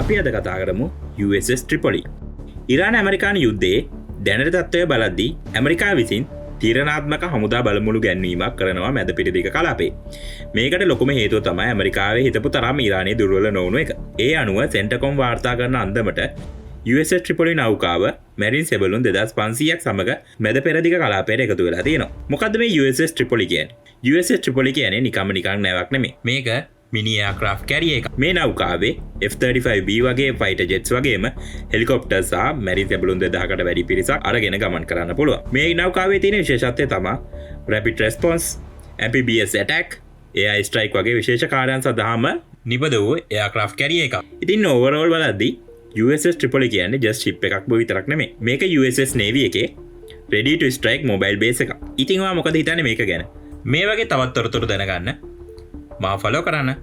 අපි අද කතා කරමු USS ත්‍රිපොලි. ඉරාන ඇමරිකානු යුද්ධයේ දැනට තත්ත්වය බලද්දී ඇමරිකා විසින් තීරණාත්මක හමුදා බලමුළු ගැන්වීමක් කරනවා මැද පිටිදිග කලාපේ. මේකට ලොකුම හේතුව තමයි ඇමරිකාවේ හිතපු තරම් ඉරානයේ දුර්වල නොවුණු එක. ඒ අනුව සෙන්ටකොම් වාර්තා කරන අන්දමට USS ත්‍රිපොලි නෞකාව මැරින් සෙබළුන් 2500ක් සමග මැද පෙරදිග කලාපයට එකතු වෙලා තියෙනවා. මොකද්ද මේ USS ත්‍රිපොලි කියන්නේ? USS ත්‍රිපොලි කියන්නේ නිකම්ම නිකන් නැවක් නෙමෙයි. මේක මිනි එයාක්‍රාෆ්ට් කැරියර් එකක්. මේ නෞකාවේ F-35B වගේ ෆයිටර් ජෙට්ස් වගේම හෙලිකොප්ටර් සහ මැරින් සෙබළුන් 2000කට වැඩි පිරිසක් අරගෙන ගමන් කරන්න පුළුවන්. මේ නෞකාවේ තියෙන විශේෂත්වය තමයි Rapid Response, Amphibious Attack, AI Strike වගේ විශේෂ කාර්යයන් සඳහාම නිබඳ වූ එයාක්‍රාෆ්ට් කැරියර් එකක්. ඉතින් ඕවරෝල් බලද්දී USS ත්‍රිපොලි කියන්නේ just ship එකක් විතරක් නෙමෙයි. මේක USS Navy එකේ ready to strike mobile base එකක්. ඉතින් ඔයා මොකද හිතන්නේ මේක ගැන? මේ වගේ තවත් තොරතුරු දැනගන්න මාව ෆලෝ කරන්න.